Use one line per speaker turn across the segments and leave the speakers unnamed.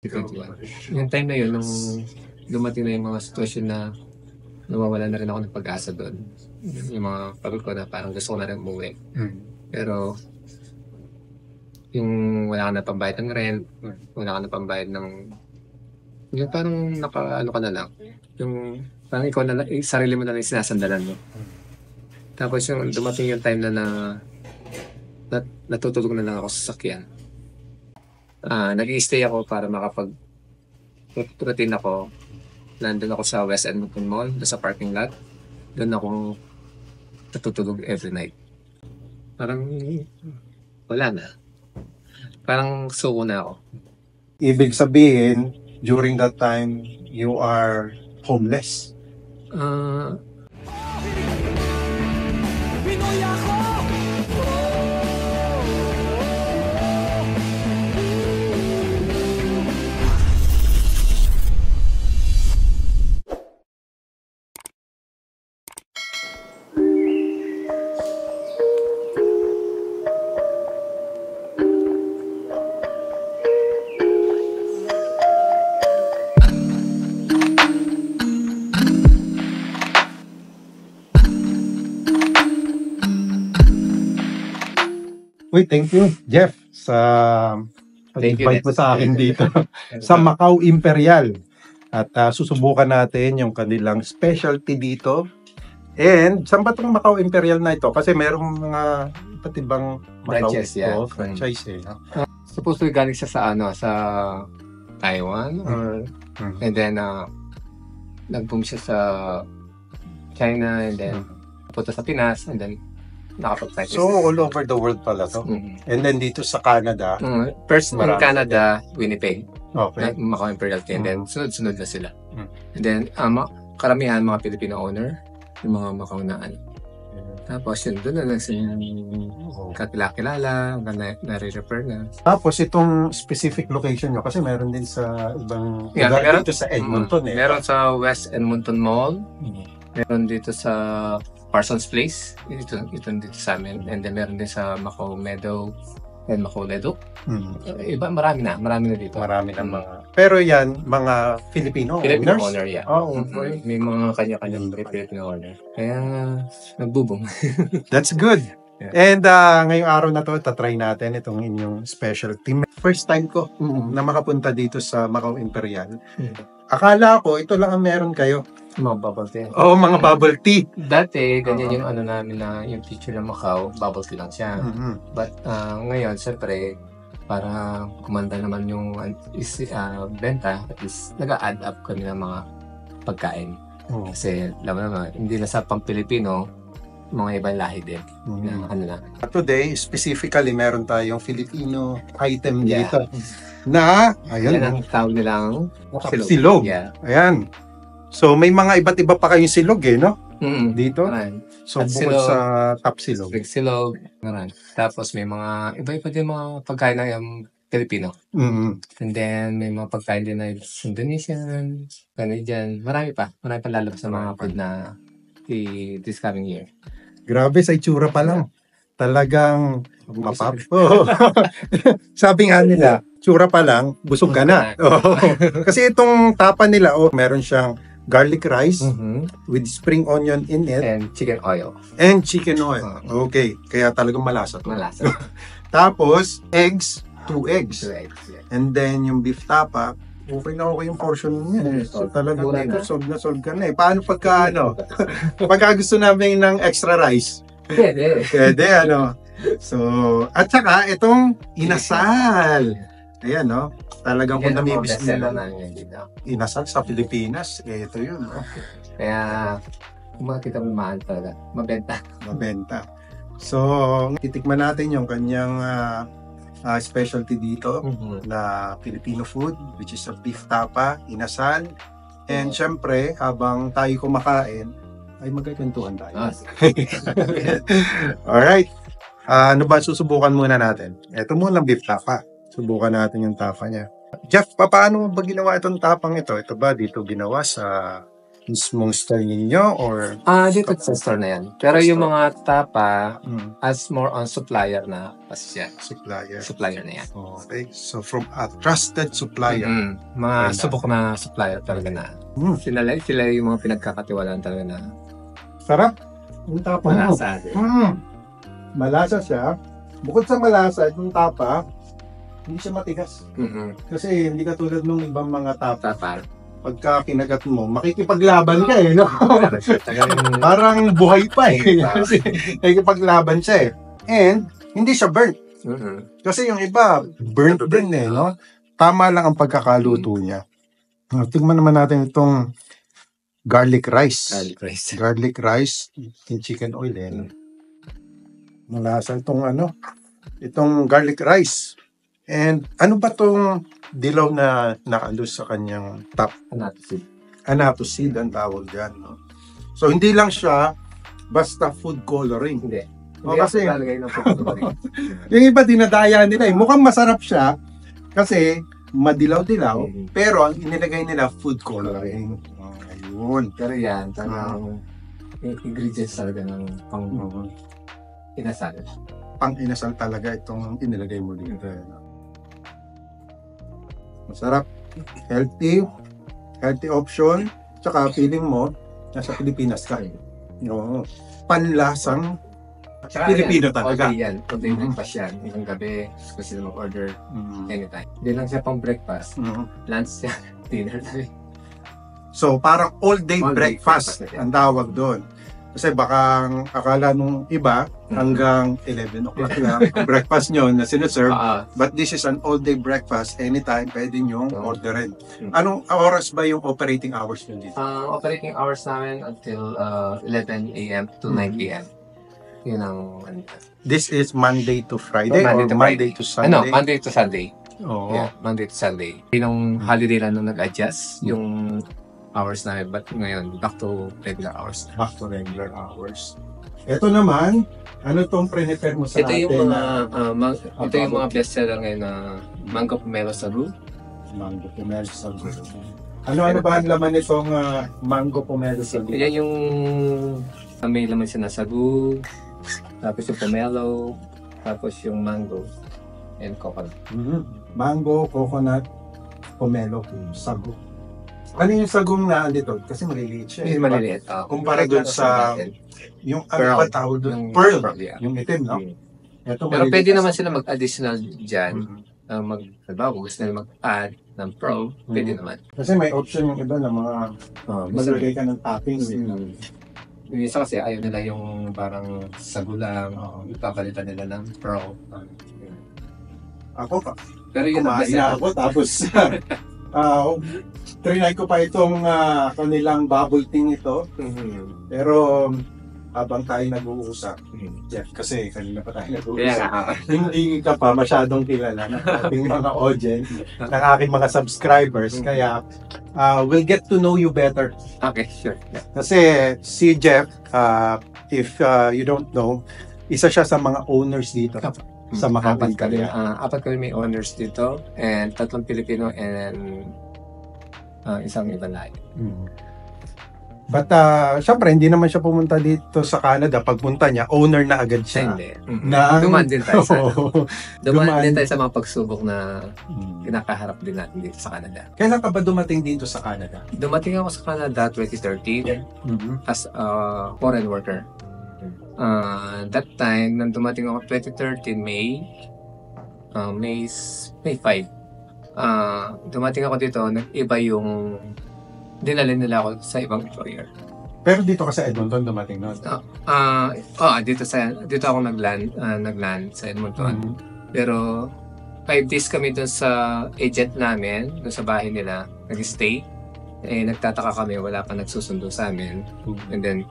2021. Yung time na yun, nung dumating na yung mga sitwasyon na nawawala na rin ako ng pag-asa doon. Yung mga pagod ko na parang gusto ko na rin umuwi. Pero yung wala ka na pambayad ng rent, wala ka na pambayad ng... Yung parang naka-ano ka na lang. Yung parang ikaw na lang, sarili mo na lang sinasandalan mo. Tapos yung dumating yung time na natutulog na lang ako sa sakyan. Nag-i-stay ako para makapag-routine ako. Nandun ako sa West Edmonton Mall, sa parking lot. Doon ako natutulog every night. Parang wala na. Parang suko na ako.
Ibig sabihin, during that time, you are homeless.
Pinoy ako!
Uy, thank you, Jeff, sa
Thank you,
pag-invite mo
Nets.
sa akin dito sa Macau Imperial. At susubukan natin yung kanilang specialty dito. And saan ba itong Macau Imperial na ito? Kasi merong mga iba't ibang Macau
Franchise, yeah.
franchise eh.
Supposed to be galing siya sa Taiwan or and then nag-boom siya sa China and then punta sa Pinas and then nakapag-practice.
So, all over the world pala to. And then dito sa Canada.
First in
Marami.
Canada, Winnipeg,
Okay.
Macau Imperial Tea, and then sunod-sunod na sila. And then karamihan mga Filipino owner, yung mga Macau na ano. Tapos yun, doon na lang sila kakilala, nare-refer na.
Tapos itong specific location nyo, kasi meron din sa ibang
Yeah,
lugar
meron-
dito sa Edmonton eh.
Meron sa West Edmonton Mall, meron dito sa Parsons Place, ito dito sa amin, and then meron din sa Macau Meadow and Macau Ledo. Iba, marami na dito.
Marami ng mga. Pero yan, mga Filipino
Filipino
owners.
owner, yeah.
Oh, okay.
May mga kanya-kanyang Filipino owner. Kaya nagbubong.
That's good.
Yeah.
And ngayong araw na to, tatry natin itong inyong specialty. First time ko na makapunta dito sa Macau Imperial. Akala ko, ito lang ang meron kayo.
Mga bubble tea.
Oo, mga bubble tea.
Dati, ganyan yung ano namin na yung teacher ng Macau, bubble tea lang siya. But ngayon, siyempre, para kumanda naman yung benta, at least nag-a-add up kami ng mga pagkain. Kasi, alam mo naman, hindi na sa pang-Pilipino, mga ibang lahi din. Na, ano na.
Today, specifically, meron tayong Filipino item
Yeah.
dito. Na,
Yan
ayun,
ang tawag nilang
silog.
Yeah.
Ayan. So, may mga iba't iba pa kayong silog eh, no? Dito.
Maran.
So,
At
bukod
silog.
sa top silog.
Big silog. Maran. Tapos may mga iba-iba din mga pagkain na yung Pilipino. And then may mga pagkain din na Indonesian, Canadian. Marami pa lalabas sa mga food na this coming year.
Grabe, sa itsura pa lang. Talagang mapapo. Sabi nga nila, tsura pa lang, busog ka na. Oo. Kasi itong tapa nila, meron siyang garlic rice with spring onion in it
And chicken oil.
and chicken oil. Okay, kaya talagang malasa to.
Malasa.
Tapos, eggs, 2 eggs.
Right. Yeah.
And then yung beef tapa, okay na okay yung portion niya. So talagang
Mura
dito,
na.
solve ka na eh. Paano pagka pagka gusto namin ng extra rice?
Pwede.
Pwede, ano. So, at saka, itong inasal. Ayan, no? Talagang kung namibis
nila
nila
namin dito.
inasal sa Pilipinas, ito yun, no?
Kaya kung makita mo mahal talaga. Mabenta.
Mabenta. So, titikman natin yung kanyang specialty dito na Filipino food, which is a beef tapa, inasal. And syempre, habang tayo kumakain, ay magkakwentuhan tayo. Alright. Ano ba susubukan muna natin? Ito muna beef tapa. Subukan natin yung tapa niya. Jeff, paano ba ginawa itong tapang ito? Ito ba dito ginawa sa mismong store ninyo or
Dito sa store na yan. Pero yung
Store.
mga tapa, as more on supplier na kasi siya.
supplier?
Supplier na yan.
Okay. So from a trusted supplier.
Mga
Wala.
subok na supplier talaga na. Sila yung mga pinagkakatiwalaan talaga na
Sarap. Yung tapa.
malasa.
Malasa siya. Bukod sa malasa, yung tapa, hindi siya matigas. Kasi hindi katulad nung ibang mga tapa.
Tapa.
Pagka kinagat mo, makikipaglaban ka no?
Talagang
Parang buhay pa Kasi nakikipaglaban siya And hindi siya burnt. Kasi yung iba, burnt din no? Tama lang ang pagkakaluto niya. Tingnan naman natin itong garlic rice. Garlic rice in chicken oil Malasa itong itong garlic rice. And ano ba itong dilaw na nakaalo sa kanyang top? Annatto seed ang tawag dyan. No? So hindi lang siya basta food coloring.
Hindi.
Kasi
Lalagay ng food coloring.
yung iba dinadaya nila mukhang masarap siya kasi madilaw-dilaw pero ang inilagay nila food coloring. Ayun.
Pero yan, talagang ingredients talaga ng pang inasal.
Pang inasal talaga itong inilagay mo dito. Masarap. Healthy option. Tsaka feeling mo, nasa Pilipinas ka. Panlasang Pilipino talaga.
All day yan. All day breakfast yan. Hanggang gabi, gusto sila mag-order anytime. Hindi lang siya pang breakfast. Lunch siya, dinner na rin.
So, parang all-day
All-day
breakfast
breakfast
ang tawag doon. Kasi baka akala nung iba hanggang 11 o'clock lang ang breakfast nyo na sineserve. But this is an all-day breakfast. Anytime, pwede nyo orderin. Anong oras ba yung operating hours nyo dito?
Operating hours namin until 11 a.m. to 9 a.m. Yun ang...
This is Monday to Friday
Monday
or
to
Monday
Friday.
to Sunday?
Monday to Sunday.
Oo.
Yeah, Monday to Sunday. Yung holiday lang nung nag-adjust yung hours namin. But ngayon, back to regular hours.
Back to regular hours. Ito naman, ano tong prepare mo sa
Ito yung
atin?
ito yung mga bestseller ngayon na Mango Pomelo Sagu.
Mango Pomelo Sagu. Ano ba ang laman nitong Mango Pomelo Sagu?
Yan yung may laman siya na sagu, tapos yung pomelo, tapos yung mango and coconut.
Mango, coconut, pomelo, sagu. Ano yung sagong na andito? Kasi maliliit siya.
Yung maliliit.
Kumpara dun sa yung ano ba tawag dun?
Pearl.
Yung itim, no? Ito,
Pero pwede naman sila mag-additional dyan. Halimbawa, kung gusto nila mag-add ng pearl, pwede naman.
Kasi may option yung iba na mga maglagay ka ng toppings.
Yung isa kasi ayaw nila yung parang sagu lang, ipapalitan nila ng pearl.
Ako pa.
Pero yun ang
kumain na ako tapos trinay ko pa itong kanilang bubble tea ito. Pero habang tayo nag-uusap, Jeff, kasi kanina pa tayo nag-uusap, hindi ka pa masyadong kilala ng ating mga audience, ng aking mga subscribers, kaya we'll get to know you better.
Okay, sure.
Kasi si Jeff, if you don't know, isa siya sa mga owners dito sa Makati.
Apat kami may owners dito, and 3 Pilipino and isang ibang lahi.
But syempre hindi naman siya pumunta dito sa Canada. Pagpunta niya, owner na agad siya.
Hindi. Dumaan din tayo sa
Dumaan
din tayo sa mga pagsubok na kinakaharap din natin dito sa Canada.
Kailan ka ba dumating dito sa Canada?
Dumating ako sa Canada 2013 as a foreign worker. That time, nang dumating ako 2013 May 5. Dumating ako dito, nag-iba yung dinala nila ako sa ibang employer.
Pero dito ka sa Edmonton dumating noon?
Dito ako nagland sa Edmonton. Pero 5 days kami doon sa agent namin, doon sa bahay nila, nag-stay. Nagtataka kami, wala pa nagsusundo sa amin. And then,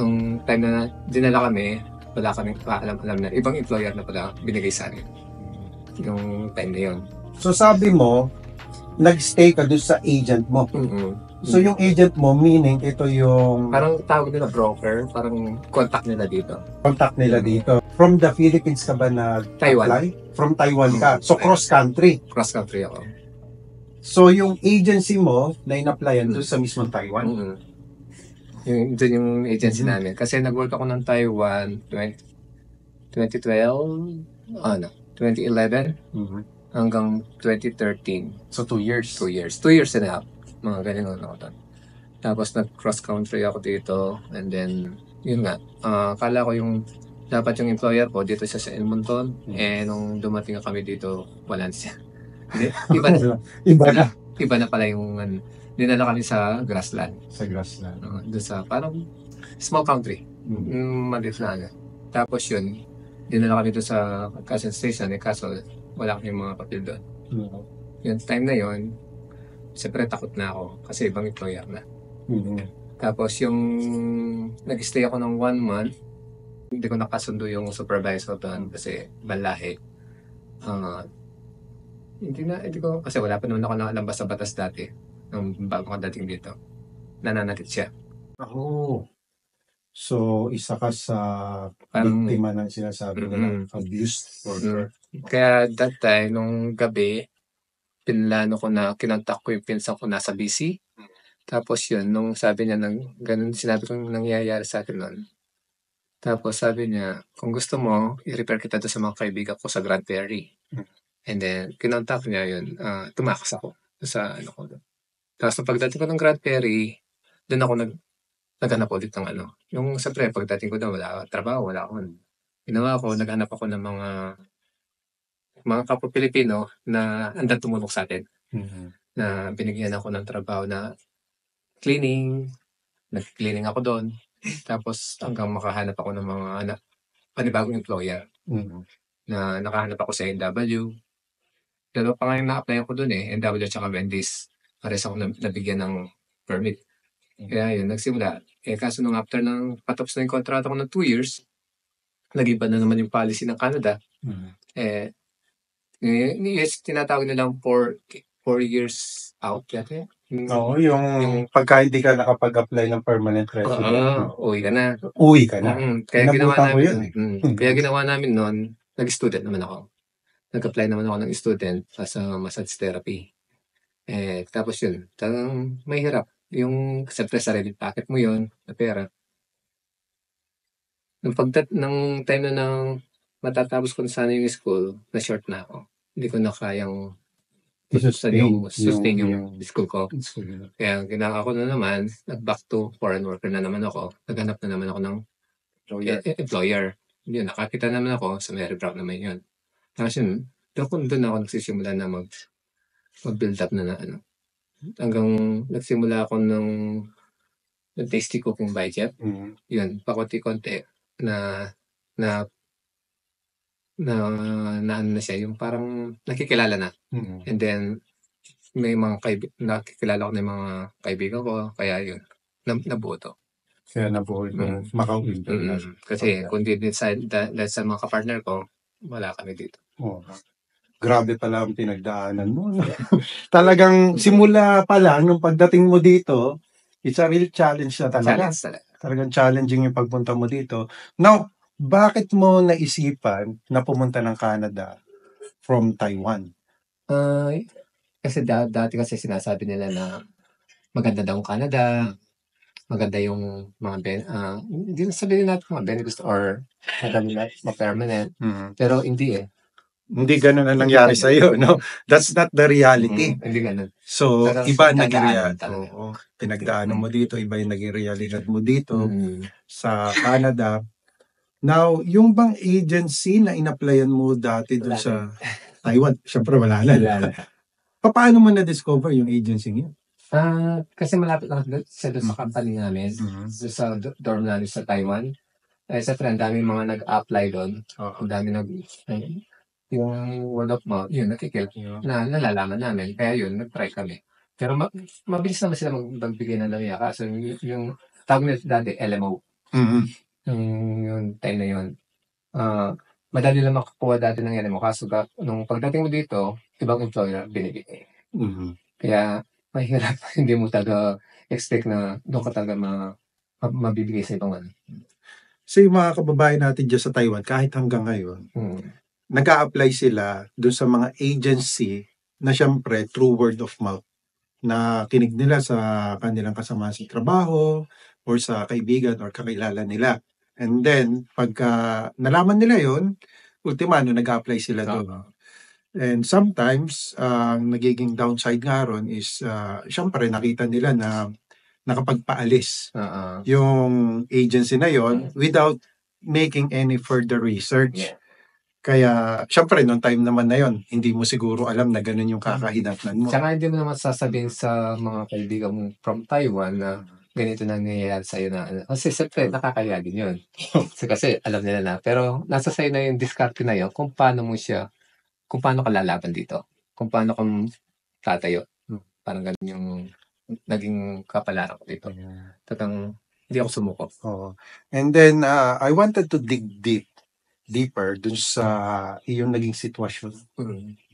nung time na dinala kami, wala kaming alam na ibang employer na pala binigay sa amin. Yung time na yun.
So sabi mo, nag-stay ka doon sa agent mo. So yung agent mo, meaning ito yung...
Parang tawag nila broker, parang contact nila dito.
Contact nila dito. From the Philippines ka ba na
Taiwan.
apply? From Taiwan ka. So cross country.
Cross country ako.
So yung agency mo na in-applyan doon sa mismong Taiwan.
Doon yung agency namin. Kasi nag-work ako ng Taiwan 2012, 2011 hanggang 2013.
So 2 years.
2 years. 2 years and a half. Mga ganyan ako doon. Tapos nag-cross country ako dito, and then yun nga, akala ko yung dapat yung employer ko dito sa Edmonton, nung dumating kami dito, wala na siya. Iba na. Iba na pala yung dinala kami sa grassland.
Sa grassland.
Doon sa parang small country. Maliit na. Tapos yun, dinala kami doon sa Quezon Station, kaso wala kami mga papel doon. Yung time na yun, siyempre takot na ako kasi ibang employer na. Tapos yung nag-stay ako ng 1 month, hindi ko nakasundo yung supervisor doon kasi balahe. Hindi ko, kasi wala pa naman ako nakalambas sa batas dati nung bago ka dating dito. Nananakit siya.
So, isa ka sa biktima ng sinasabi nila, abuse or
Kaya that time, nung gabi, pinlano ko na, kinontak ko yung pinsan ko nasa BC. Tapos yun, nung sabi niya, ganun sinabi ko nangyayari sa akin nun. Tapos sabi niya, kung gusto mo, i-repair kita doon sa mga kaibigan ko sa Grand Prairie. And then, kinontak niya yun, tumakas ako sa ko doon. Tapos nung pagdating ko ng Grand Prairie, doon ako naghanap ulit ng Yung siyempre, pagdating ko doon, wala trabaho, wala akong ginawa ko, naghanap ako ng mga kapwa Pilipino na andang tumulong sa atin. Na binigyan ako ng trabaho na cleaning, nag-cleaning ako doon. Tapos hanggang makahanap ako ng mga panibagong employer. Na nakahanap ako sa NW. Dalawa pa nga yung na-apply ko doon NW at saka Wendy's. Pares ako nabigyan ng permit. Kaya yun, nagsimula. Kaso nung after ng patapos na yung kontrata ko ng 2 years, nag-iba na naman yung policy ng Canada. Tinatawag nilang 4 years out.
Oo, yung pagka hindi ka nakapag-apply ng permanent resident.
Uwi ka na.
Uwi ka na.
Kaya ginawa
Inabutan ko
namin
yun.
Kaya ginawa namin noon, nag-student naman ako. Nag-apply naman ako ng student sa massage therapy. Tapos yun, talagang mahirap. Yung siyempre sarili packet mo yun, na pera. Nung time na matatapos ko na sana yung school, na short na ako. Hindi ko na kayang sustain yung school ko. Kaya ginawa ko na naman, back to foreign worker na naman ako. Naghanap na naman ako ng employer. Yun, nakakita naman ako sa Mary Brown naman yun. Tapos yun, doon ako nagsisimula na mag-build up na hanggang nagsimula ako ng tasty cooking by Jeff. Yun, pakunti-kunti na siya, yung parang nakikilala na. And then, may mga nakikilala ko na yung mga kaibigan ko, kaya yun, nabuo to.
Kaya nabuo yung Macau International.
Kasi kung di dahil sa mga kapartner ko, wala kami dito.
Grabe pala ang pinagdaanan mo. Talagang simula pa lang, nung pagdating mo dito, it's a real challenge na talaga. Talagang challenging yung pagpunta mo dito. Now, bakit mo naisipan na pumunta ng Canada from Taiwan?
Kasi dati kasi sinasabi nila na maganda daw ang Canada, maganda yung mga hindi na sabihin natin mga benefits or permanent. Pero hindi
Hindi ganun ang nangyari sa iyo, no? That's not the reality.
Hindi ganun.
So, iba naging reality. Pinagdaanan mo dito, iba yung naging realidad mo dito sa Canada. Now, yung bang agency na in-applyan mo dati doon sa Taiwan, syempre wala na. Paano mo na-discover yung agency niyo?
Kasi malapit lang sa company namin, sa dorm namin sa Taiwan. Siyempre, ang daming mga nag-apply doon. Ang dami yung word of mouth, yun, na nalalaman namin. Kaya yun, nag-try kami. Pero mabilis naman sila magbigay ng lamya. Kasi yung tawag nila dati, LMO. Yung time na yun. Madali lang makakuha dati ng LMO. Kaso nung pagdating mo dito, ibang employer binibigay. Kaya mahirap. Hindi mo talaga expect na doon ka talaga mabibigay sa ibang
So yung mga kababayan natin dyan sa Taiwan, kahit hanggang ngayon, nag-a-apply sila doon sa mga agency na syempre through word of mouth na kinig nila sa kanilang kasama sa trabaho, or sa kaibigan or kakilala nila. And then, pagka nalaman nila yon, ultimano, nag-apply sila doon. And sometimes, ang nagiging downside nga ron is, syempre, nakita nila na nakapagpaalis yung agency na yon without making any further research. Kaya, syempre, nung time naman na yon, hindi mo siguro alam na ganun yung kakahinatnan mo.
Tsaka hindi mo naman sasabihin sa mga kaibigan mo from Taiwan na ganito na nangyayari sa'yo na. Kasi siyempre, nakakaya din yun. Kasi alam nila na. Pero nasa sa'yo na yung diskarte na yun kung paano mo siya, kung paano ka lalaban dito. Kung paano kang tatayo. Parang ganun yung naging kapalaran ko dito. Tatang hindi ako sumuko.
And then, I wanted to dig deeper dun sa iyong naging sitwasyon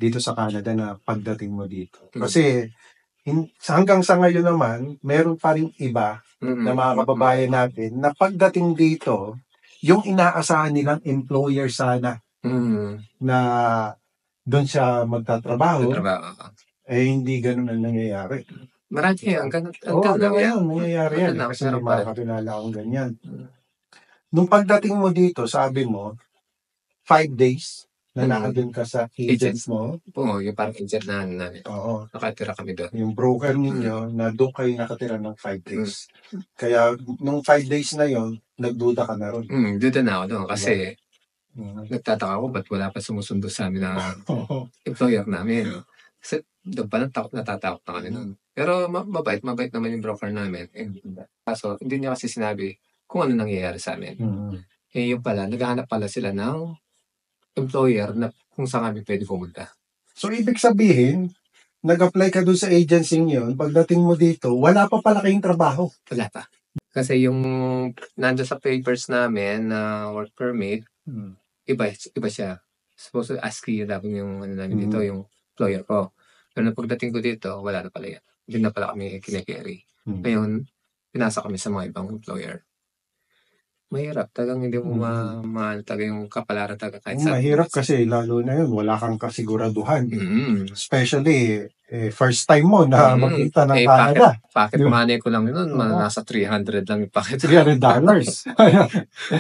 dito sa Canada na pagdating mo dito. Kasi hanggang sa ngayon naman, meron pa rin iba na mga kababayan natin na pagdating dito, yung inaasahan nilang employer sana na doon siya magtatrabaho, eh hindi ganun ang nangyayari.
Marami yan. Hanggang
ngayon, nangyayari yan. Kasi may mga kakilala akong ganyan. Nung pagdating mo dito, sabi mo, 5 days na nakadun ka sa agents mo.
Oo, yung parang agent na namin.
Oo.
Nakatira kami doon.
Yung broker ninyo, na doon kayo nakatira ng 5 days. Kaya, nung 5 days na yon, nagduda ka na ron.
Duda na ako doon kasi nagtataka ko ba't wala pa sumusundo sa amin na employer namin. Kasi doon pa natatakot na kami noon. Pero mabait naman yung broker namin. Kaso, hindi niya kasi sinabi kung ano nangyayari sa amin. Yung pala, naghahanap pala sila ng employer na kung saan kami pwede pumunta.
So, ibig sabihin, nag-apply ka doon sa agency yun, pagdating mo dito, wala pa pala kayong trabaho.
Wala pa. Kasi yung nandiyan sa papers namin na work permit, iba siya. Supposed to ask you yung ano namin dito, yung employer ko. Pero nung pagdating ko dito, wala na pala yan. Hindi na pala kami kinikerry. Ngayon, pinasa kami sa mga ibang employer. Mahirap. Tagang hindi mo tagang yung kapalaran taga kahit saan.
Mahirap kasi lalo na yun, wala kang kasiguraduhan. Especially, first time mo na makita ng Canada.
Pocket money ko lang yun. Nasa $300 lang yung pocket.
$300.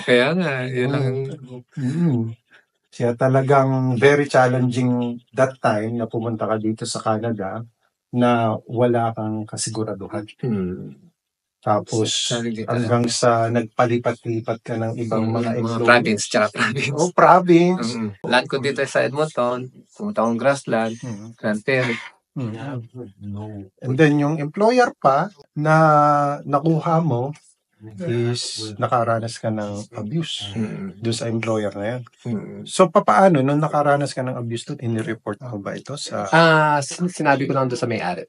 Kaya nga, yun lang.
Siya talagang very challenging that time na pumunta ka dito sa Canada na wala kang kasiguraduhan. Tapos, hanggang sa nagpalipat-lipat ka ng ibang mga
province, tsaka province.
Province.
Land ko dito sa Edmonton, pumunta akong Grassland, Grand Prairie.
And then, yung employer pa na nakuha mo is nakaranas ka ng abuse doon sa employer na yan. So, papaano nung nakaranas ka ng abuse doon, inireport mo ba ito sa...
Sinabi ko lang doon sa may-ari.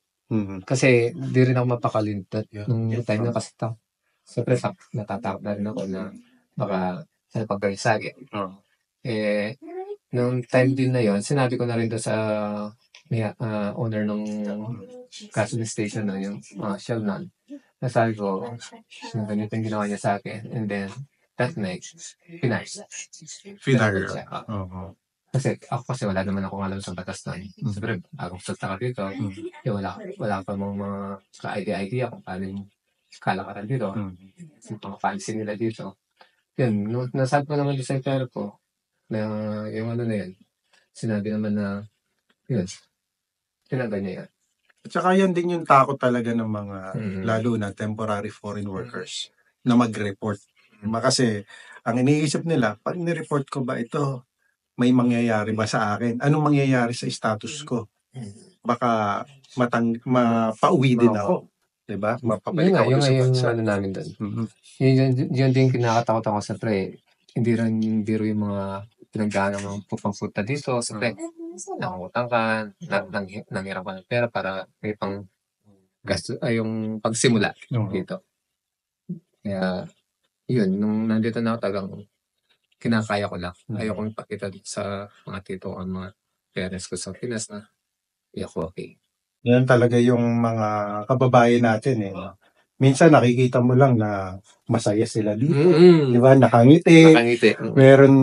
Kasi di rin ako mapakalintat nung time na kasi siyempre natatakot na rin ako na baka sa pagkarisagi. Nung time din na yon, sinabi ko na rin doon sa owner ng gasoline station na yung Shellnan. Nasabi ko, ganito yung ginawa niya sa akin. And then, that night, Finar siya. Kasi ako wala naman akong alam sa batas na. Siyempre, agong salta ka dito. Wala pa mga ka-idea kung paano yung kalakaran dito. Yung pang-fancy nila dito. Yun, nasabi ko naman sa employer ko na yung ano na yun. Sinabi naman na, yun, tinanggal niya yan.
At saka yan din yung takot talaga ng mga, lalo na temporary foreign workers, na mag-report. Kasi, ang iniisip nila, pag ni-report ko ba ito, may mangyayari ba sa akin? Anong mangyayari sa status ko? Baka mapauwi din ako. Diba? Mapabalik ako sa bansa.
Yung namin doon. Yun din kinakatakot ako sa pre. Hindi rin biro yung mga pinagdaan ng pupangpunta dito. Sa pre, nakungutang ka, nangiram ka ng pera para may pang gasto, yung pagsimula dito. Kaya, yun, nung nandito na ako tagang kinakaya ko lang. Ayaw kong ipakita sa mga tito o mga parents ko sa Pinas na ako okay.
Yan talaga yung mga kababayan natin eh. Minsan nakikita mo lang na masaya sila dito. Di ba? Nakangiti. Meron,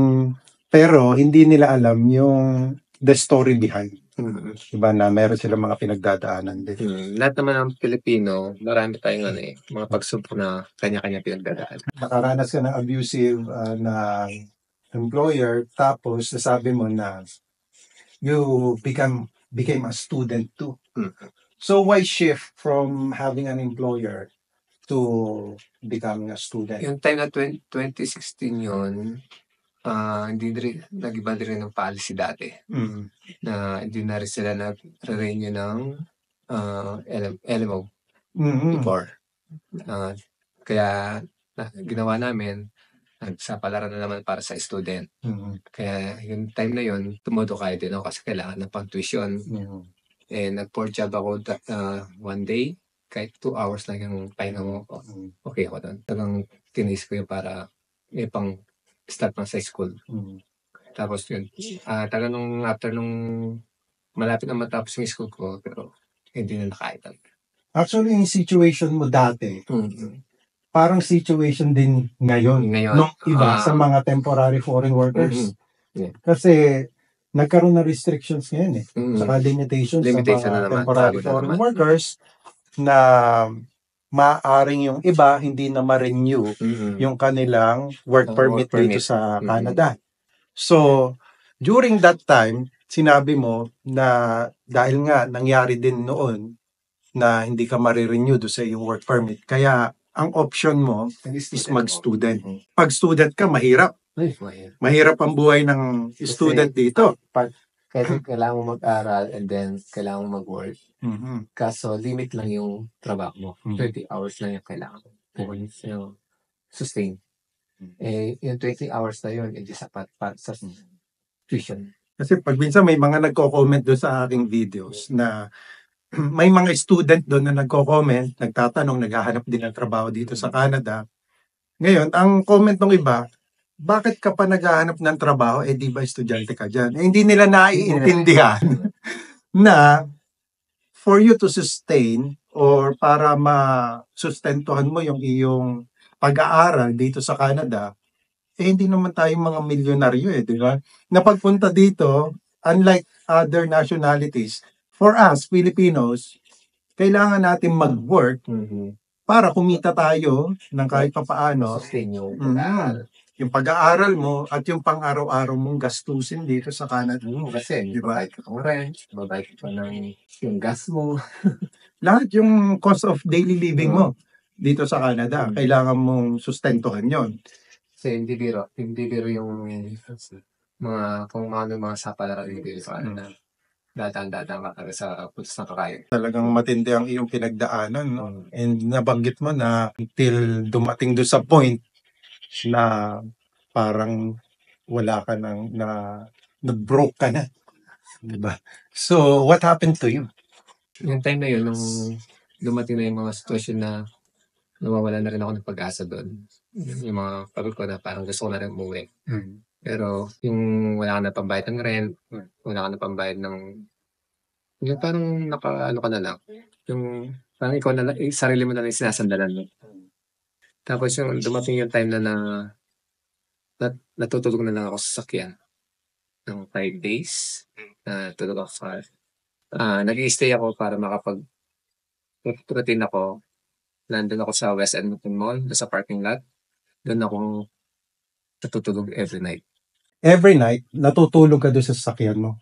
pero hindi nila alam yung the story behind. Diba na meron silang mga pinagdadaanan din.
Lahat naman ng Pilipino, marami tayong mga pagsubok na kanya-kanya pinagdadaanan.
Nakaranas ka ng abusive na employer, tapos nasabi mo na you became a student too. So why shift from having an employer to becoming a student?
Yung time na 2016 yun, hindi rin, nag-iba din ng policy dati. Na hindi na rin sila nag-renew ng LMO before. Kaya ginawa namin, nagsapalaran na naman para sa student. Kaya yung time na yun, tumodo kayo din ako kasi kailangan ng pang-tuition. Nag-port job ako one day, kahit 2 hours lang yung pahinga mo. Okay ako doon. Talagang tinis ko yun para may pang start pa sa school. Tapos yun, taga nung after nung malapit na matapos yung school ko, pero hindi na nakaitan.
Actually, yung situation mo dati, parang situation din ngayon nung iba sa mga temporary foreign workers. Kasi nagkaroon na restrictions ngayon saka limitations sa mga temporary foreign workers na maaring yung iba hindi na ma-renew yung kanilang work permit dito sa Canada. So, during that time, sinabi mo na dahil nga nangyari din noon na hindi ka marirenew do sa iyong work permit. Kaya ang option mo is mag-student. Pag student ka, mahirap. Mahirap ang buhay ng student dito.
Kasi kailangan mo mag-aral and then kailangan mo mag-work. Kaso limit lang yung trabaho mo. 20 hours lang yung kailangan mo. Sustain. Yung 20 hours na yun, hindi sapat para sa tuition.
Kasi pag minsan may mga nagko-comment doon sa aking videos na may mga student doon na nagko-comment, nagtatanong, naghahanap din ng trabaho dito sa Canada. Ngayon, ang comment ng iba, bakit ka pa naghahanap ng trabaho? Di ba estudyante ka dyan? Hindi nila naiintindihan na for you to sustain or para masustentuhan mo yung iyong pag-aaral dito sa Canada, hindi naman tayong mga milyonaryo di ba? Na pagpunta dito, unlike other nationalities, for us, Filipinos, kailangan natin mag-work para kumita tayo ng kahit papaano.
Sustain yung pag-aaral.
Yung pag-aaral mo at yung pang-araw-araw mong gastusin dito sa Canada.
Kasi babayad ka ng rent, babayad ka ng yung gas mo.
Lahat yung cost of daily living mo dito sa Canada, kailangan mong sustentuhan yon.
Kasi hindi biro yung mga kung ano mga sapalaran dito sa Canada. Dadaan ka sa putos ng kakain.
Talagang matindi ang iyong pinagdaanan. No? And nabanggit mo na until dumating doon sa point na parang wala ka nang nag-broke ka na. Diba? So, what happened to you?
Yung time na yun, nung dumating na yung mga sitwasyon na nawawala na rin ako ng pag-asa doon. Yung mga pagod ko na parang gusto ko na rin umuwi. Pero yung wala ka na pambayad ng rent, wala ka na pambayad ng yung parang ano ka na lang. Yung parang ikaw na lang, sarili mo na lang yung sinasandalan mo. Tapos yung dumating yung time na natutulog na lang ako sa sakyan ng 5 days. Tulog ako sa nag-i-stay ako para makapag-routine ako. Nandun ako sa West Edmonton Mall, sa parking lot. Doon ako natutulog every night.
Every night, natutulog ka doon sa sasakyan mo?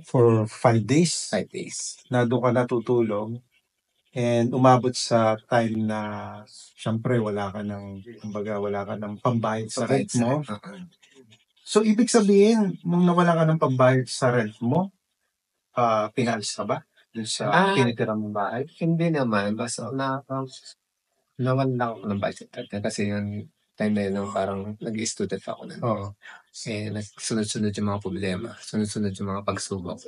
For 5 days?
5 days.
Na doon ka natutulog. And umabot sa time na syempre wala ka ng pambayad sa rent mo. So, ibig sabihin, nung nawala ka ng pambayad sa rent mo, pinalis ka ba? Doon sa tinitira mong bahay?
Hindi naman. Basta nawan lang ako ng budget. Kasi yung time na yun, parang nag-i-student ako na. Nagsunod-sunod yung mga problema. Sunod-sunod yung mga pagsubok.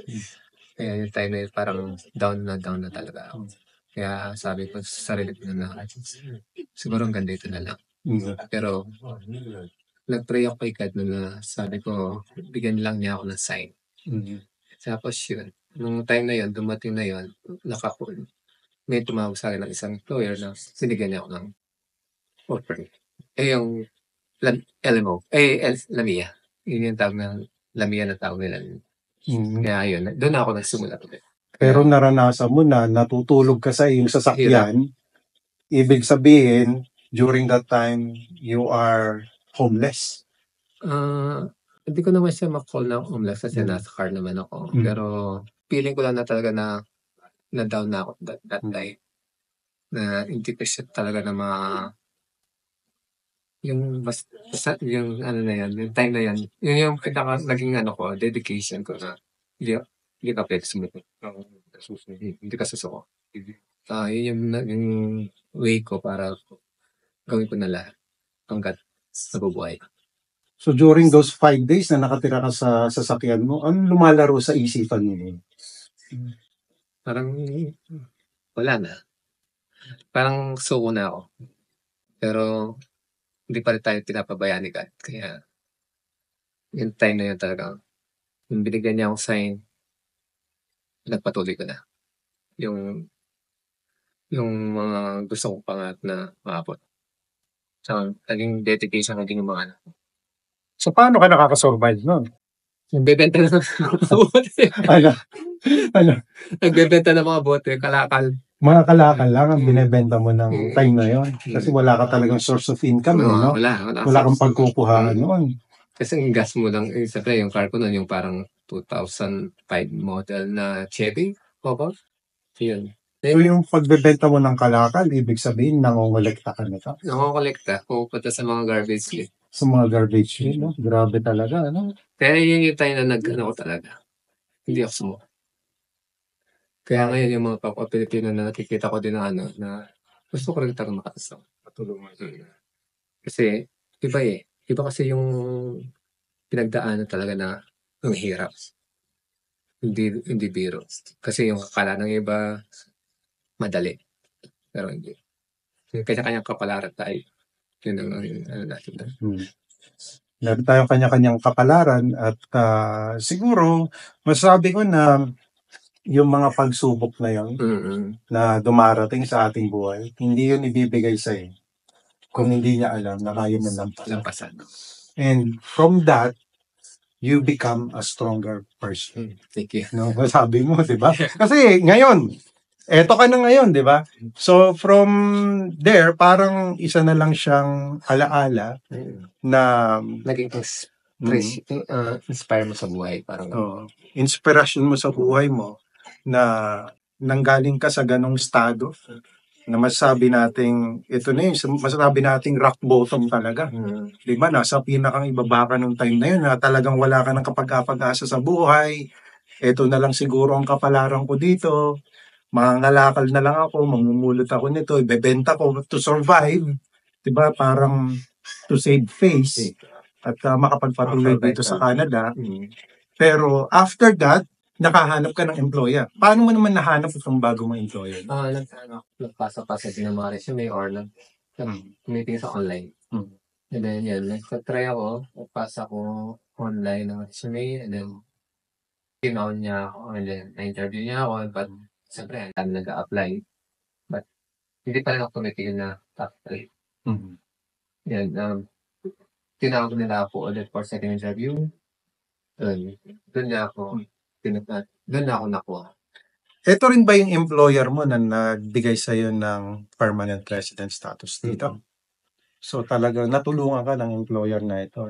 Kaya yung time na yun, parang down na talaga ako. Kaya sabi ko sa sarili ko na siguro hanggang dito na lang. Pero nag-pray ako kay God na sabi ko, bigyan lang niya ako ng sign. Tapos yun, nung time na yun, dumating na yun, may tumawag sa akin ng isang employer na sinigyan niya ako ng work permit. Yung LMO, Lamia. Yun yung tawag ng Lamia na tawag nila. Kaya yun, doon ako nagsimula ulit.
Pero naranasan mo na natutulog ka sa iyong sasakyan, ibig sabihin, during that time, you are homeless.
Hindi ko naman siya ma-call na homeless kasi nasa car naman ako. Pero feeling ko lang na talaga na down na ako that time. Na hindi ko siya talaga na yung yung ano na yan, yung time na yan, yun yung pinaka naging ano ko, dedication ko na hindi ka pwede sumunod. Hindi ka susuko. Yun yung way ko para gawin ko na lahat hanggat nabubuhay.
So during those 5 days na nakatira ka sa sasakyan mo, ano lumalaro sa isipan mo?
Parang wala na. Parang suko na ako. Pero hindi pa rin tayo pinapabayaan ni God. Kaya yung time na yun talaga, yung binigyan niya akong sign, nagpatuloy ko na. Yung mga gusto kong pangarap na maabot. So, naging dedication, naging mga ano.
So paano ka nakakasurvive nun?
Nagbebenta na ng mga bote.
Ano?
Nagbebenta ng mga bote, kalakal.
Mga kalakal lang ang binebenta mo ng time na yon. Kasi wala ka talagang source of income, no? Wala kang pagkukuhaan noon.
Kasi yung gas mo lang, siyempre yung car ko nun, yung parang 2005 model na Chevy, Cobalt. Yun.
So yung pagbebenta mo ng kalakal, ibig sabihin, nangongolekta ka nito?
Nangongolekta, pupunta sa mga garbage bin.
Sa mga garbage bin, no? Grabe talaga, ano?
Kaya yun yung time na nag-ano ko talaga. Hindi ako sumuko. Kaya ngayon yung mga kapwa Pilipino na nakikita ko din na ano, na gusto ko rin talaga makatasaw. Matulungan. Kasi, iba eh. Iba kasi yung pinagdaanan talaga na ang hirap. Hindi biro. Kasi yung akala ng iba, madali. Pero hindi. Kanya-kanyang kapalaran tayo. Yun ang ano natin.
Meron tayong kanya-kanyang kapalaran at siguro, masabi ko na yung mga pagsubok na yun na dumarating sa ating buhay, hindi yun ibibigay sa'yo kung hindi niya alam na kaya mo lampasan. And from that, you become a stronger person.
Thank you.
No, sabi mo, di ba? Kasi ngayon, eto ka na ngayon, di ba? So from there, parang isa na lang siyang alaala na
naging inspire mo sa buhay. Parang
inspirasyon mo sa buhay mo na nanggaling ka sa ganong estado na masasabi nating ito na yung masasabi nating rock bottom talaga. Di ba? Nasa pinakang ibaba ka nung time na yun na talagang wala ka ng kapag-asa sa buhay. Ito na lang siguro ang kapalaran ko dito. Mangangalakal na lang ako, mamumulot ako nito, ibebenta ko to survive. Di ba? Parang to save face at makapagpatuloy dito sa Canada. Pero after that, nakahanap ka ng employer. Paano mo naman nahanap itong bago mong employer?
Nagpasa-pasa din ng mga resume or tumitingin sa online. And then yan, nagtry ako, nagpasa ko online ng resume, and then tinown niya ako, and then na-interview niya ako, but siyempre, ang dami nag-a-apply. But hindi pa rin ako tumitingin na top 3. Yan, tinawag nila ako ulit for second interview. Doon na ako nakuha.
Ito rin ba yung employer mo na nagbigay sa'yo ng permanent resident status dito? So talagang natulungan ka ng employer na ito.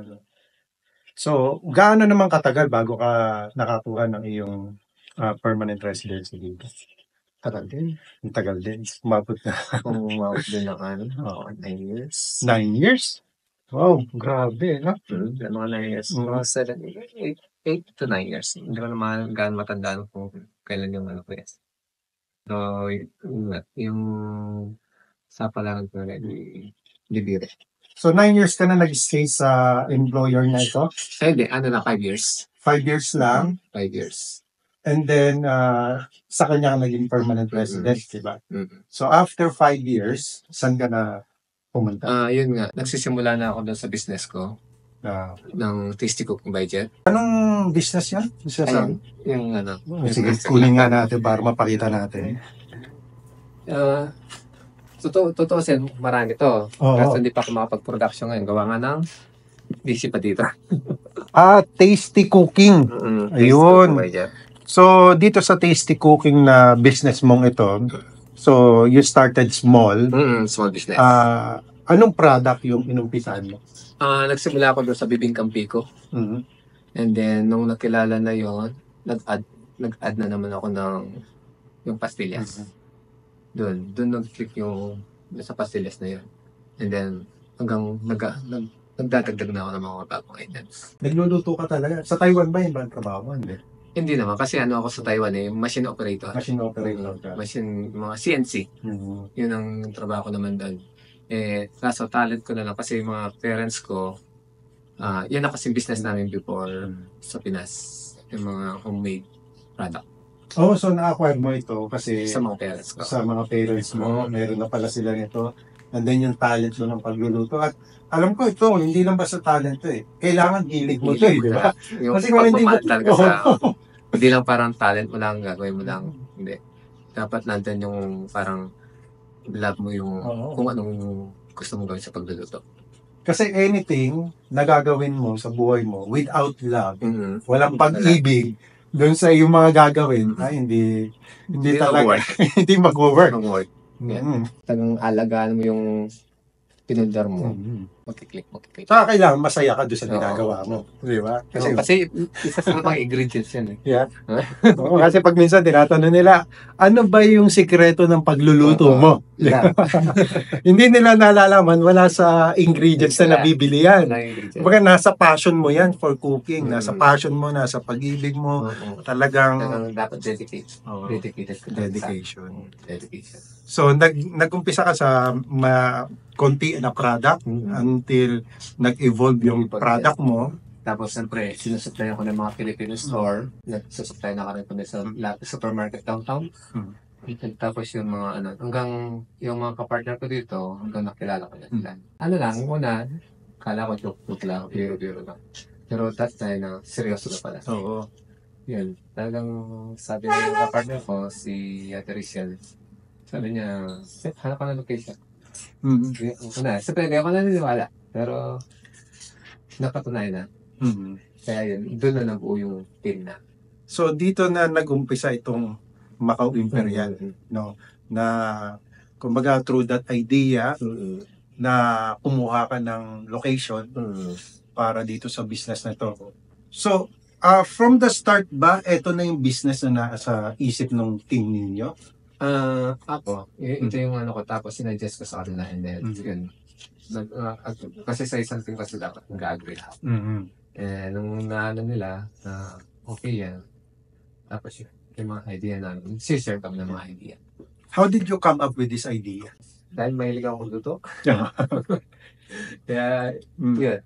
So gaano naman katagal bago ka nakakuha ng iyong permanent residency dito?
Tagal din.
Ang tagal din. Umabot na.
Umabot din ng 9 years.
9 years? Wow, grabe, no?
Mga 9 years. Mga 8 to 9 years. Hindi ko naman gaano matandaan kung kailan yung ano ko yes. So, yung sa palangan ko na libire.
So, 9 years ka na nag-stay sa employer na ito?
Hindi, 5 years.
5 years lang?
5 years.
And then, sa kanya ka naging permanent resident, diba? So, after 5 years, saan ka na pumunta?
Yun nga, nagsisimula na ako doon sa business ko. Ng Tasty Cooking by Jet.
Anong business yan?
Yung
sige, kunin nga natin para mapakita natin.
Totoo kasi marami to. Kasi hindi pa ako makapag-production ngayon. Gawa nga ng busy pa dito.
Tasty cooking. Ayun. So, dito sa tasty cooking na business mong ito, so you started small.
Small business.
Anong product yung inumpisahan mo?
Nagsimula ako doon sa Bibingkang Pico. And then, nung nakilala na yon, nag-add na naman ako ng yung pastillas. Doon nag-click yung sa pastillas na yun. And then, hanggang nagdadagdag na ako ng mga bagong items.
Nagluluto ka talaga? Sa Taiwan ba yung trabaho mo?
Hindi naman, kasi ako sa Taiwan machine operator.
Machine operator ka?
Mga CNC. Yun ang trabaho ko naman doon. Kaso talent ko na lang kasi yung mga parents ko, yan na kasing business namin before sa Pinas. Yung mga homemade product.
Oh, so na-acquire mo ito kasi
sa mga parents ko.
Sa mga parents mo, meron na pala sila nito. And then yung talent mo ng pagluluto. At alam ko ito, hindi lang basta talent to Kailangan hilig mo to di ba?
Kasi kung hindi mo hindi lang parang talent mo lang, gagawin mo lang. Hindi. Dapat nandun yung parang love mo yung kung anong gusto mong gawin sa pagluluto.
Kasi anything na gagawin mo sa buhay mo without love, walang pag-ibig doon sa iyong mga gagawin, hindi talaga hindi mag-work. Talagang alagaan mo yung pinundar mo. Magkiklik. Saka kailangan masaya ka doon sa ginagawa mo. Di ba?
Kasi isa sa mga ingredients yan
Yeah. Kasi pag minsan tinatanong nila, ano ba yung sikreto ng pagluluto mo? Hindi nila nalalaman, wala sa ingredients na nabibili yan. Kumbaga nasa passion mo yan for cooking. Nasa passion mo, nasa pag-ibig mo. Talagang
dapat dedication.
So, nag-umpisa ka sa konti na product until nag-evolve yung product mo.
Tapos, siyempre, sinusupply ako ng mga Filipino store. Nagsusupply na kami sa supermarket downtown. Tapos yung mga hanggang yung mga kapartner ko dito, hanggang nakilala ko na sila. Una, kala ko joke lang, biro-biro lang. Pero that time na seryoso na pala.
Oo.
Yun, talagang sabi ng mga kapartner ko, si Ate Rachel, sabi niya, hanap ka ng location. Siyempre, hindi ako naniniwala. Pero, napatunayan na. Kaya yun, doon na nabuo yung team na. So, dito na nag-umpisa itong Macau Imperial, no? Na, kumbaga, through that idea, na kumuha ka ng location para dito sa business na ito. So, from the start ba, ito na yung business na nasa isip ng team ninyo? Ito yung ko, tapos sinadjust ko sa kanila, and then, yun. Kasi sa isang team kasi dapat mag-agree lahat. Nung nila, okay yan. Tapos yung mga idea namin, share kami ng mga idea. How did you come up with this idea? Dahil mahilig ako magluto. Kaya, yun.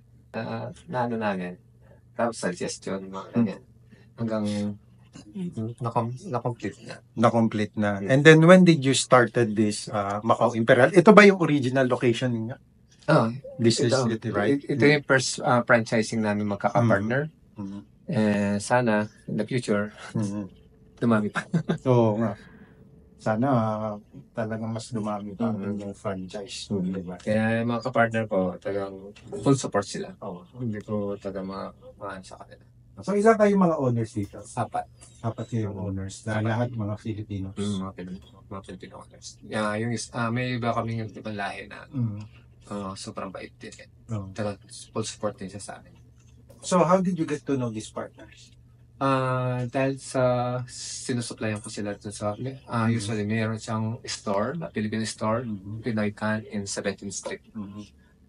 Namin. Tapos suggestion, mga ganyan. Hanggang na-complete na. Na-complete na. Yes. And then, when did you started this Macau Imperial? Ito ba yung original location niya? This is it, right? Ito yung first franchising namin magkaka-partner. Sana, in the future, dumami pa. Oo nga. Sana talagang mas dumami pa yung franchise. Diba? Kaya yung mga kapartner ko, talagang full support sila. Hindi ko talaga maaan sa kanila. So, ilan kayong mga owners dito? Apat yung owners. Lahat mga Filipinos. Mga Filipino owners. May iba kaming ibang lahi na sobrang bait din. Talagang full support din siya sa amin. So, how did you get to know these partners? Dahil sa sinusupplyan ko sila dun sa usually mayroon siyang store, Filipino store, Pinoy Can in 17th Street.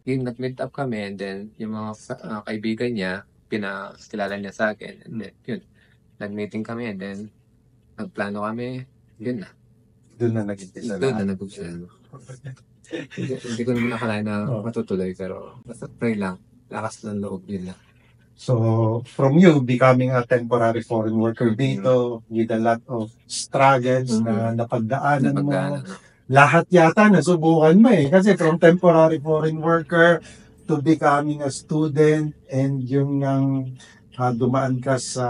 Yung nag-meet up kami, and then yung mga kaibigan niya, pinakilala niya sa akin, and then yun, nag-meeting kami, and then nagplano kami, yun na. Doon na nag-umpisa. Hindi ko naman nakalain na matutuloy, pero basta pray lang, lakas ng loob, yun lang. So, from you becoming a temporary foreign worker dito, with a lot of struggles na napagdaanan mo, lahat yata nasubukan mo kasi from temporary foreign worker to becoming a student, and yung dumaan ka sa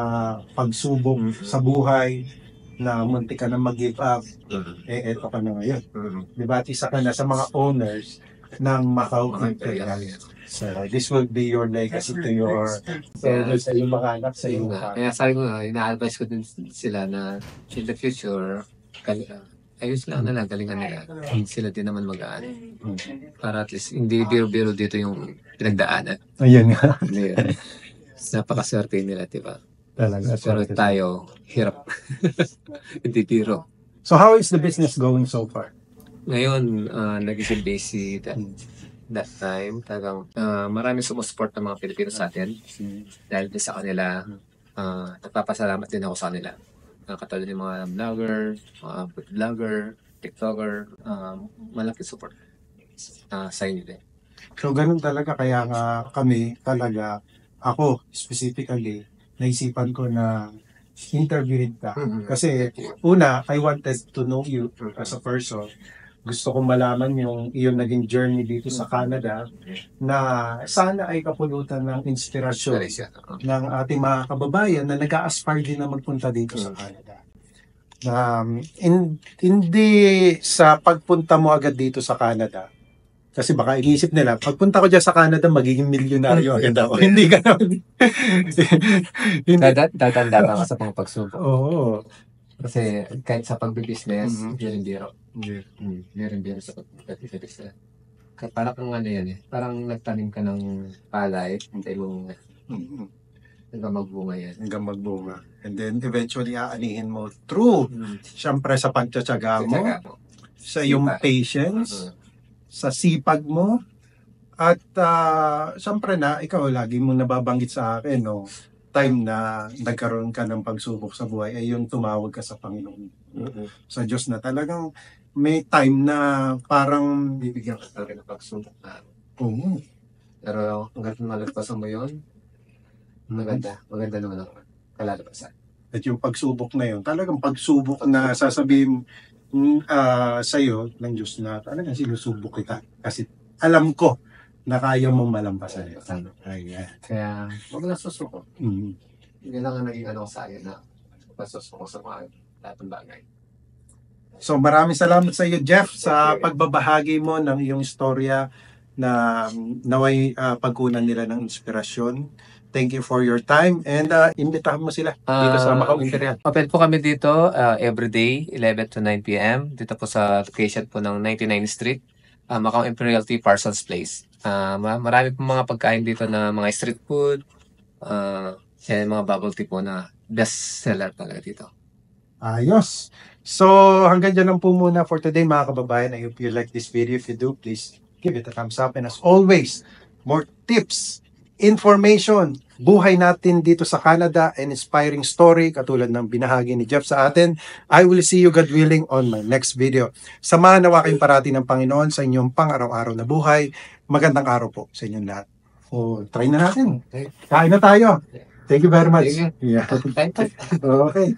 pagsubok sa buhay na munti ka na mag-give up, eto ka na ngayon. Diba? At isa ka na sa mga owners
ng Macau Imperial. So, this will be your legacy to your sa iyong mga anak, sa iyong
Kaya sabi ko nga, ina-advise ko din sila na in the future, ayos lang nila, galingan nila. Sila din naman mag-aan. Para at least, hindi biro-biro dito yung pinagdaanan.
Ayun nga.
Napakaswerte nila, diba?
Talaga.
Pero tayo, hirap. Hindi biro.
So, how is the business going so far?
Ngayon, naging busy that time. Talagang maraming sumusupport ng mga Pilipino sa atin. Dahil din sa kanila, nagpapasalamat din ako sa kanila. Katulad ng mga vlogger, mga food vlogger, tiktoker, malaki support sa inyo din.
So, ganun talaga. Kaya nga kami talaga, ako specifically, naisipan ko na interviewin ka. Kasi una, I wanted to know you as a person. Gusto kong malaman yung iyong naging journey dito sa Canada na sana ay kapulutan ng inspirasyon ng ating mga kababayan na nag-a-aspire din na magpunta dito sa Canada. Hindi sa pagpunta mo agad dito sa Canada, kasi baka iniisip nila, pagpunta ko dyan sa Canada, magiging milyonaryo agad ako. Hindi gano'n.
Tatanda ka sa mga pagsubok.
Oo.
Kasi kahit sa pagbibusiness, biro-biro. Biro-biro sa pagbibusiness. Parang kung ano yan eh. Parang nagtanim ka ng palay, hintay mo hanggang magbunga yan.
Hanggang magbunga. And then eventually aanihin mo through, syempre sa pagtsatsaga mo, sa iyong patience, sa sipag mo, at syempre na ikaw lagi mong nababanggit sa akin no, time na nagkaroon ka ng pagsubok sa buhay ay yung tumawag ka sa Panginoon, sa Diyos, na talagang may time na parang
bibigyan ka talaga ng pagsubok na.
Pero
hanggang malagpasan mo yun, maganda naman ang kalalabasan.
At yung pagsubok na yun, talagang pagsubok na sasabihin sa'yo ng Diyos na talagang sinusubok kita. Kasi alam ko na kaya mong malampasan ito.
Kaya, huwag na susuko. Hindi lang ang naging sa akin na pasusuko sa mga lahat ng bagay.
So maraming salamat sa iyo, Jeff, sa pagbabahagi mo ng iyong istorya na naway pagkunan nila ng inspirasyon. Thank you for your time and imbitahan mo sila dito sa Macau Imperial.
Open po kami dito everyday 11 to 9 p.m. Dito po sa location po ng 99 Street, Macau Imperial Tea Parsons Place. Marami po mga pagkain dito na mga street food, mga bubble tea po na best seller talaga dito.
Ayos! So hanggang dyan lang po muna for today mga kababayan. I hope you like this video. If you do, please give it a thumbs up. And as always, more tips, information, buhay natin dito sa Canada, and inspiring story katulad ng binahagi ni Jeff sa atin. I will see you, God willing, on my next video. Samahan nawa kayong parati ng Panginoon sa inyong pang-araw-araw na buhay. Magandang araw po sa inyong lahat. Try na natin. Kain na tayo. Thank you very much.
Thank you.
Yeah. Okay.